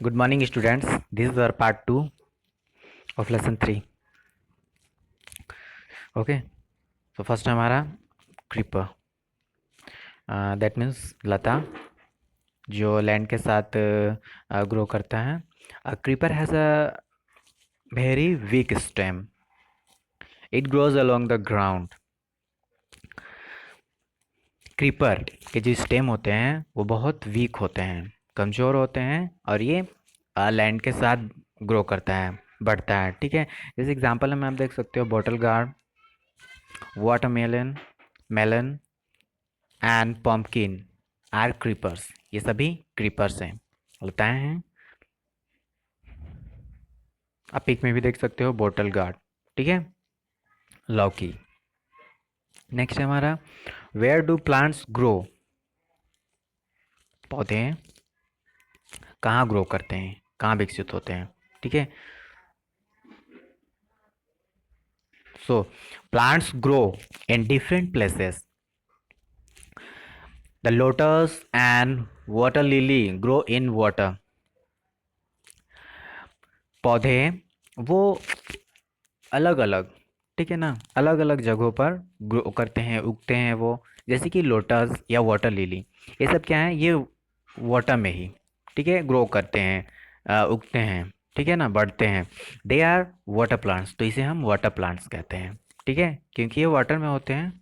Good morning, students. This is our part 2 of lesson 3. Okay. So first हमारा creeper. That means लता जो land के साथ grow करता है. Creeper has a very weak stem. It grows along the ground. Creeper के जो stem होते हैं वो बहुत वीक होते हैं, कमज़ोर होते हैं, और ये लैंड के साथ ग्रो करता है, बढ़ता है. ठीक है. जैसे एग्जांपल में आप देख सकते हो bottle gourd, watermelon, melon and pumpkin are creepers. ये सभी क्रीपर्स हैं, लताएं हैं. आप पिक में भी देख सकते हो बॉटल गार्ड. ठीक है. लौकी. नेक्स्ट है हमारा वेयर डू प्लांट्स ग्रो. पौधे कहाँ ग्रो करते हैं, कहाँ विकसित होते हैं. ठीक है. So plants grow in different places. The lotus and water lily grow in water. पौधे वो अलग अलग, ठीक है ना, अलग अलग जगहों पर ग्रो करते हैं, उगते हैं वो. जैसे कि लोटस या वाटर लिली, ये सब क्या है, ये वाटर में ही, ठीक है, ग्रो करते हैं, उगते हैं. ठीक है ना, बढ़ते हैं. दे आर वाटर प्लांट्स, तो इसे हम वाटर प्लांट्स कहते हैं. ठीक है, क्योंकि ये वाटर में होते हैं.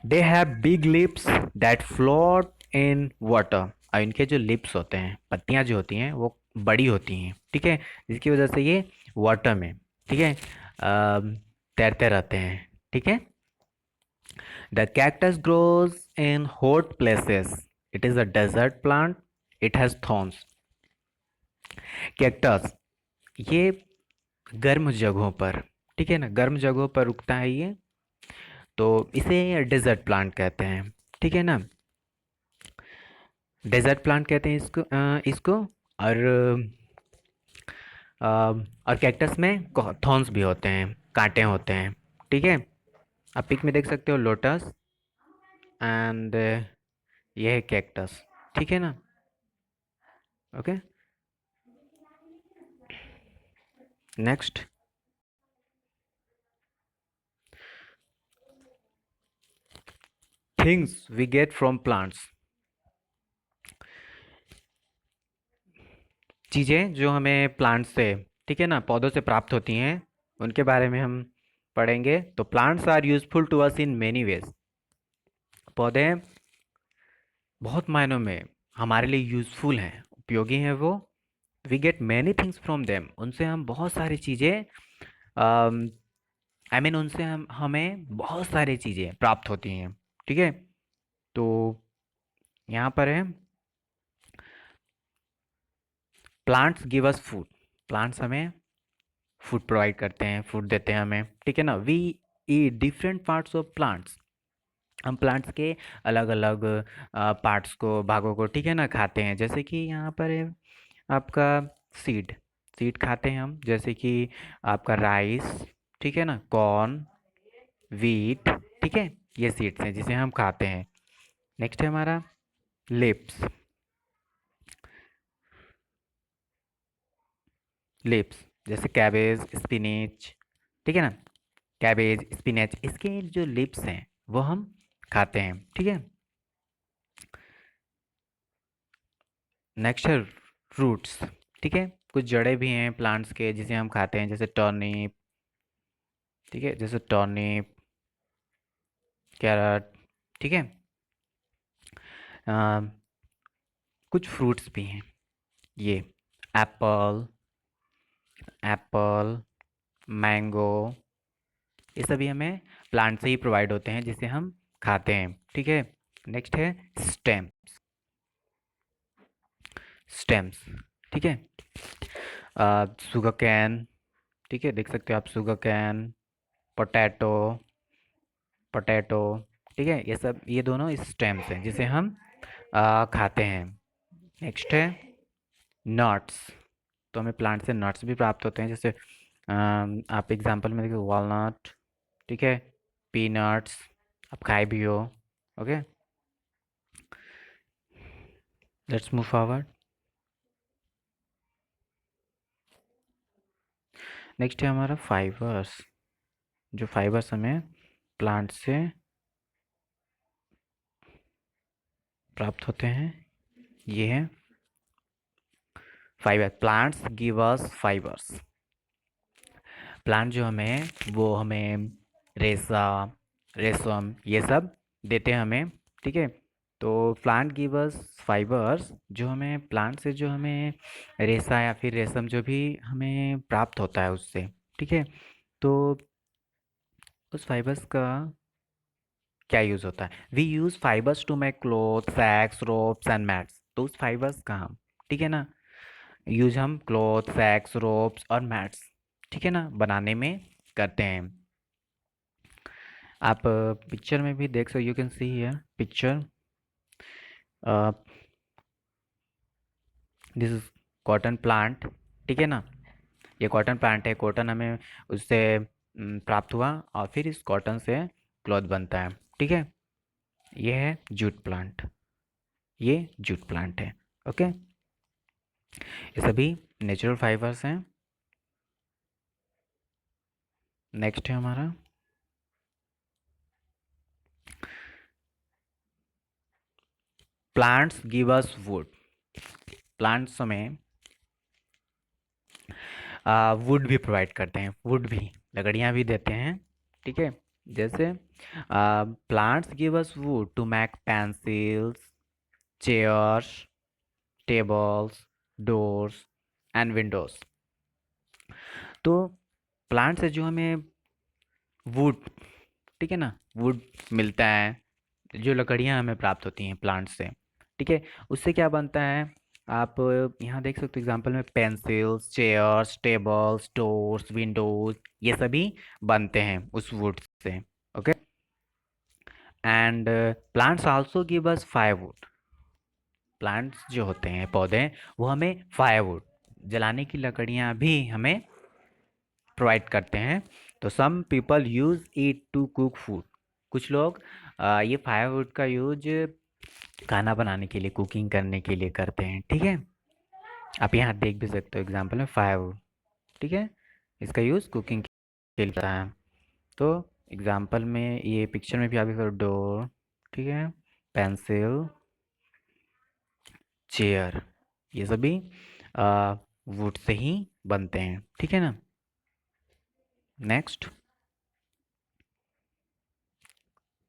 They have big lips that float in water. और इनके जो लिप्स होते हैं, पत्तियां जो होती हैं वो बड़ी होती हैं. ठीक है, जिसकी वजह से ये वाटर में, ठीक है, तैरते रहते हैं. ठीक है. The cactus grows in hot places. It is a desert plant. It has thorns. Cactus ये गर्म जगहों पर, ठीक है ना, गर्म जगहों पर उगता है ये, तो इसे डेजर्ट प्लांट कहते हैं. ठीक है ना, डेजर्ट प्लांट कहते हैं इसको. और और कैक्टस में थॉर्न्स भी होते हैं, कांटे होते हैं. ठीक है. आप पिक में देख सकते हो लोटस एंड ये है कैक्टस. ठीक है ना. Okay. Next, things we get from plants. चीज़ें जो हमें प्लांट से, ठीक है ना, पौधों से प्राप्त होती हैं, उनके बारे में हम पढ़ेंगे. तो plants are useful to us in many ways. पौधे बहुत मायनों में हमारे लिए यूजफुल हैं, उपयोगी हैं वो. We get many things from them. उनसे हम बहुत सारी चीज़ें, आई मीन उनसे हमें बहुत सारी चीज़ें प्राप्त होती हैं. ठीक है. तो यहाँ पर है plants give us food. Plants हमें फूड प्रोवाइड करते हैं, फूड देते हैं हमें. ठीक है ना. We eat different parts of plants. हम प्लांट्स के अलग अलग पार्ट्स को, भागों को, ठीक है ना, खाते हैं. जैसे कि यहाँ पर है आपका सीड. सीड खाते हैं हम, जैसे कि आपका राइस, ठीक है ना, कॉर्न, वीट. ठीक है, ये सीड्स हैं जिसे हम खाते हैं. नेक्स्ट है हमारा लिप्स. लिप्स जैसे कैबेज, स्पिनेच. ठीक है ना, कैबेज, स्पिनेच, इसके जो लिप्स हैं वो हम खाते हैं. ठीक है. नेक्स्ट है रूट्स. ठीक है, कुछ जड़ें भी हैं प्लांट्स के जिसे हम खाते हैं, जैसे टर्निप. ठीक है, जैसे टर्निप, कैरट. ठीक है. अम, कुछ फ्रूट्स भी हैं, ये एप्पल, एप्पल, मैंगो, ये सभी हमें प्लांट से ही प्रोवाइड होते हैं जिसे हम खाते हैं. ठीक है. नेक्स्ट है स्टेम्स. स्टेम्स, ठीक है, शुगर कैन. ठीक है, देख सकते हो आप शुगर कैन, पोटैटो, पोटैटो. ठीक है, ये सब, ये दोनों स्टेम्स हैं जिसे हम खाते हैं. नेक्स्ट है नट्स. तो हमें प्लांट से नट्स भी प्राप्त होते हैं, जैसे आप एग्जांपल में देखिए वॉलनट. ठीक है, पीनट्स, आप खाए भी हो. Okay. Let's move forward. Next है हमारा फाइबर्स। जो फाइबर्स हमें प्लांट से प्राप्त होते हैं, ये है फाइबर। प्लांट्स गिव अस फाइबर्स। प्लांट जो हमें, वो हमें रेशा, रेशम, ये सब देते हैं हमें, ठीक है। तो प्लांट गिव अस फाइबर्स, जो हमें प्लांट से जो हमें रेशा या फिर रेशम जो भी हमें प्राप्त होता है उससे, ठीक है। तो उस फाइबर्स का क्या यूज़ होता है? We use fibres to make cloth, sacks, ropes and mats. तो उस फाइबर्स का हम, ठीक है ना, यूज हम क्लॉथ, सैक्स, रोप्स और मैट्स, ठीक है ना, बनाने में करते हैं। आप पिक्चर में भी देख सकते, you can see here picture, this is cotton plant, ठीक है ना। ये कॉटन प्लांट है, कॉटन हमें उससे प्राप्त हुआ और फिर इस कॉटन से क्लॉथ बनता है, ठीक है। ये है जूट प्लांट, ये जूट प्लांट है, ओके। ये सभी नेचुरल फाइबर्स हैं। नेक्स्ट है हमारा plants give us would. Plants हमें वुड भी प्रोवाइड करते हैं, वुड भी, लकड़ियाँ भी देते हैं, ठीक है। जैसे plants give us wood to make pencils, chairs, tables, doors and windows. तो प्लांट से जो हमें वुड, ठीक है ना, वुड मिलता है, जो लकड़ियाँ हमें प्राप्त होती हैं प्लांट से, ठीक है। उससे क्या बनता है, आप यहाँ देख सकते हो एग्जांपल में, pencils, chairs, tables, doors, Windows, ये सभी बनते हैं उस would say, okay. And plants also give us firewood. Plants जो होते हैं, पौधे, वो हमें फायरवुड, जलाने की लकड़ियाँ भी हमें प्रोवाइड करते हैं। तो some people use it to cook food. कुछ लोग ये फायरवुड का यूज खाना बनाने के लिए, कुकिंग करने के लिए करते हैं, ठीक है। आप यहाँ देख भी सकते हो एग्जांपल में फायरवुड, ठीक है, इसका यूज़ कुकिंग के लिए होता है। तो एग्जांपल में, ये पिक्चर में भी आप डोर, ठीक है, पेंसिल, चेयर, ये सभी वुड से ही बनते हैं, ठीक है ना। Next,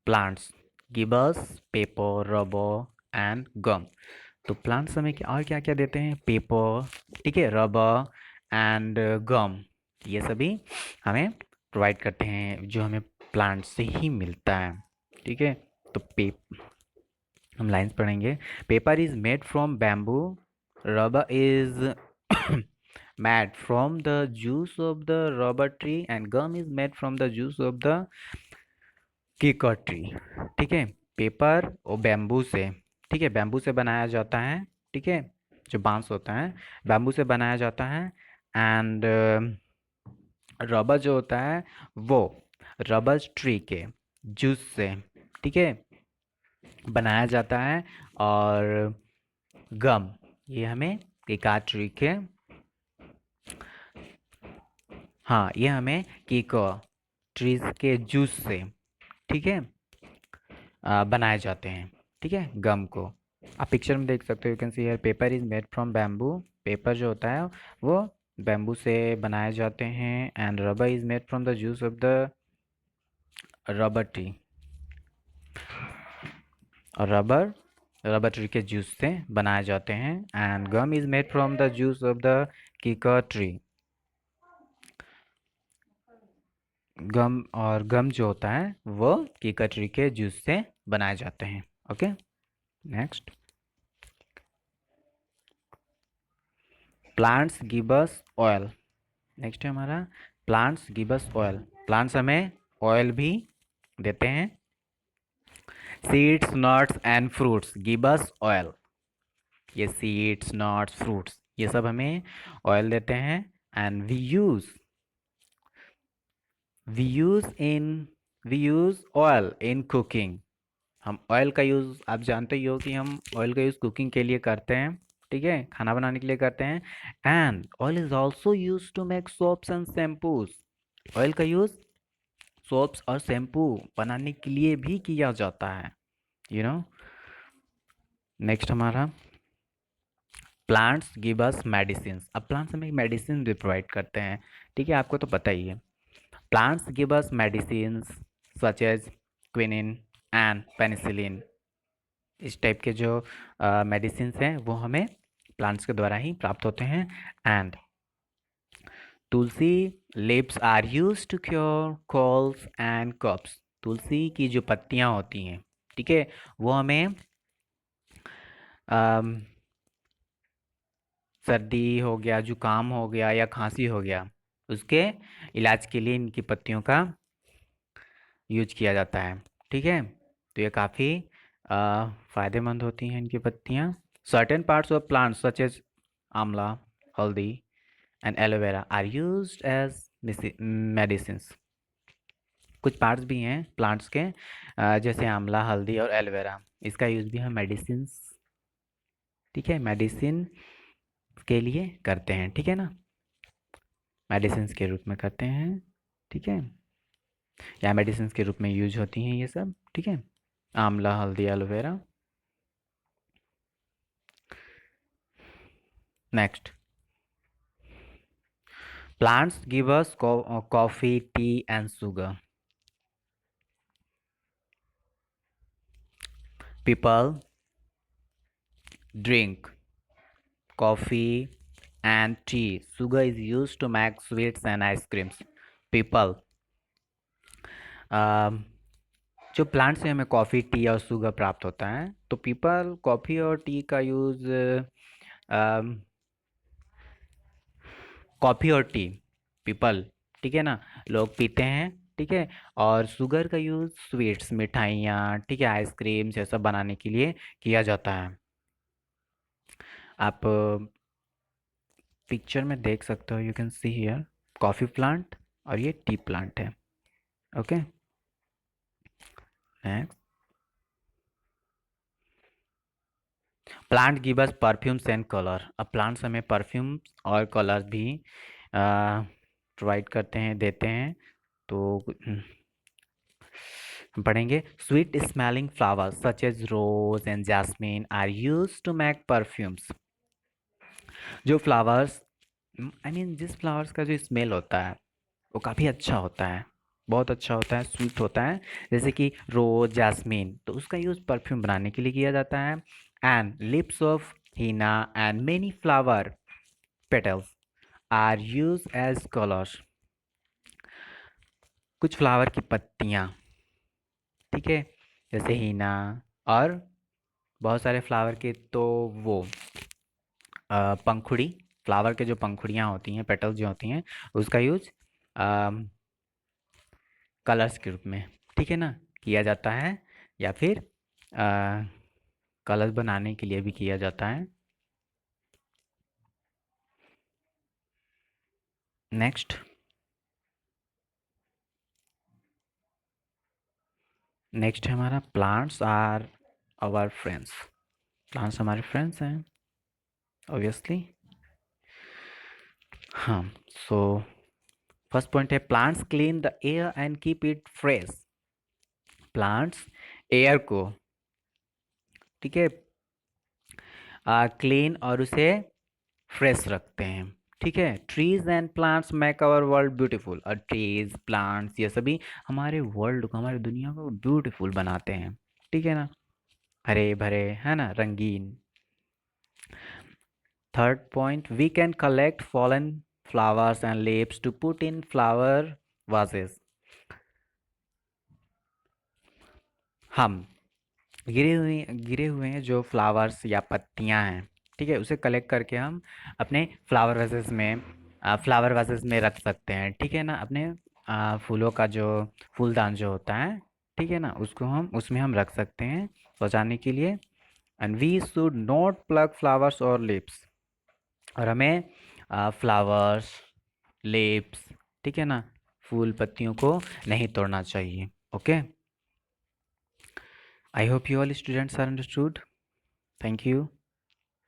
plants give us paper, rubber and gum. तो प्लांट्स हमें और क्या क्या देते हैं? पेपर, ठीक है, रबर एंड गम, ये सभी हमें प्रोवाइड करते हैं, जो हमें प्लांट से ही मिलता है, ठीक है। तो हम लाइंस पढ़ेंगे। Paper is made from bamboo, rubber is made from the juice of the rubber tree and gum is made from the juice of the कीकर ट्री, ठीक है। पेपर और बैम्बू से, ठीक है, बैम्बू से बनाया जाता है, ठीक है, जो बांस होता है, बैम्बू से बनाया जाता है। एंड रबर जो होता है, वो रबर ट्री के जूस से, ठीक है, बनाया जाता है। और गम, ये हमें कीकर ट्री के, हाँ, ये हमें कीकर ट्रीज के जूस से, ठीक है, बनाए जाते हैं, ठीक है, गम को। आप पिक्चर में देख सकते हो, you can see here paper is made from bamboo. Paper जो होता है, वो बैम्बू से बनाए जाते हैं। And rubber is made from the juice of the rubber tree, और रबर रबर ट्री के जूस से बनाए जाते हैं। And gum is made from the juice of the kikar tree. Gum, और गम जो होता है, वो कीकर ट्री के जूस से बनाए जाते हैं, okay. Next, plants give us oil. Next है हमारा plants give us oil. Plants हमें ऑयल भी देते हैं। Seeds, nuts and fruits give us oil. ये सीड्स, नट्स, फ्रूट्स, ये सब हमें ऑयल देते हैं। And we use in we use oil in cooking. हम ऑयल का यूज़, आप जानते ही हो कि हम ऑयल का यूज़ कुकिंग के लिए करते हैं, ठीक है, खाना बनाने के लिए करते हैं। And oil is also use to make soaps and shampoos. Oil का यूज सोप्स और शैम्पू बनाने के लिए भी किया जाता है, यू नो। नेक्स्ट हमारा, प्लांट्स गिव अस मेडिसिन। अब प्लांट्स हमें मेडिसिन भी प्रोवाइड करते हैं, ठीक है, आपको तो पता ही है। Plants give us medicine such as quinine and penicillin. इस टाइप के जो मेडिसिन हैं वो हमें प्लांट्स के द्वारा ही प्राप्त होते हैं। And tulsi leaves are use to cure colds and coughs. तुलसी की जो पत्तियां होती हैं, ठीक है, वो हमें अम, सर्दी हो गया, जुकाम हो गया या खांसी हो गया, उसके इलाज के लिए इनकी पत्तियों का यूज किया जाता है, ठीक है। तो ये काफ़ी फ़ायदेमंद होती हैं इनकी पत्तियाँ। Certain parts of plants such as amla, haldi and aloe vera are used as medicines. कुछ पार्ट्स भी हैं प्लांट्स के, जैसे आंवला, हल्दी और एलोवेरा, इसका यूज़ भी हम मेडिसिन्स, ठीक है, मेडिसिन के लिए करते हैं, ठीक है ना, मेडिसिन्स के रूप में करते हैं, ठीक है, या मेडिसिन्स के रूप में यूज होती हैं ये सब, ठीक है, आंवला, हल्दी, aloe vera. Next, plants give us coffee, tea and sugar. People drink coffee and tea. Sugar is used to make sweets and ice creams. People, um, जो प्लांट से हमें कॉफ़ी, टी और शुगर प्राप्त होता है, तो पीपल कॉफ़ी और T का यूज़, कॉफ़ी और टी पीपल, ठीक है ना, लोग पीते हैं, ठीक है। और शुगर का यूज़ स्वीट्स, मिठाइयाँ, ठीक है, आइसक्रीम्स ये सब बनाने के लिए किया जाता है। आप पिक्चर में देख सकते हो, you can see here coffee plant और ये टी प्लांट है, okay. Next, plant give us perfumes and colour. अब प्लांट्स हमें परफ्यूम्स और कलर भी प्रोवाइड करते हैं, देते हैं। तो हम पढ़ेंगे, sweet smelling flowers such as rose and jasmine are used to make perfumes. जो फ्लावर्स, आई मीन जिस फ्लावर्स का जो स्मेल होता है वो काफ़ी अच्छा होता है, बहुत अच्छा होता है, स्वीट होता है, जैसे कि रोज, जैस्मीन, तो उसका यूज़ परफ्यूम बनाने के लिए किया जाता है। And leaves of henna and many flower petals are use as colours. कुछ फ्लावर की पत्तियाँ, ठीक है, जैसे हीना, और बहुत सारे फ्लावर के तो वो पंखुड़ी, फ्लावर के जो पंखुड़ियाँ होती हैं, पेटल्स जो होती हैं, उसका यूज कलर्स के रूप में, ठीक है ना, किया जाता है, या फिर कलर्स बनाने के लिए भी किया जाता है। नेक्स्ट, नेक्स्ट है हमारा, plants are our friends. Plants हमारे फ्रेंड्स हैं, ऑब्वियसली। हाँ, सो फर्स्ट पॉइंट है, plants clean the air and keep it fresh. Plants air को, ठीक है, क्लीन और उसे फ्रेश रखते हैं, ठीक है। Trees and plants make our world beautiful. और ट्रीज, प्लांट्स, ये सभी हमारे वर्ल्ड को, हमारी दुनिया को ब्यूटीफुल बनाते हैं, ठीक है ना, हरे भरे, है ना, रंगीन। Third point, we can collect fallen flowers and leaves to put in flower vases. हम गिरे हुए हैं जो फ्लावर्स या पत्तियां हैं, ठीक है, उसे कलेक्ट करके हम अपने फ्लावर वासेस में रख सकते हैं, ठीक है ना, अपने फूलों का जो फूलदान जो होता है, ठीक है ना, उसको हम उसमें हम रख सकते हैं सजाने के लिए। And we should not pluck flowers और लिप्स। और हमें फ्लावर्स, लिप्स, ठीक है ना, फूल पत्तियों को नहीं तोड़ना चाहिए, okay. I hope you all students are understood. Thank you.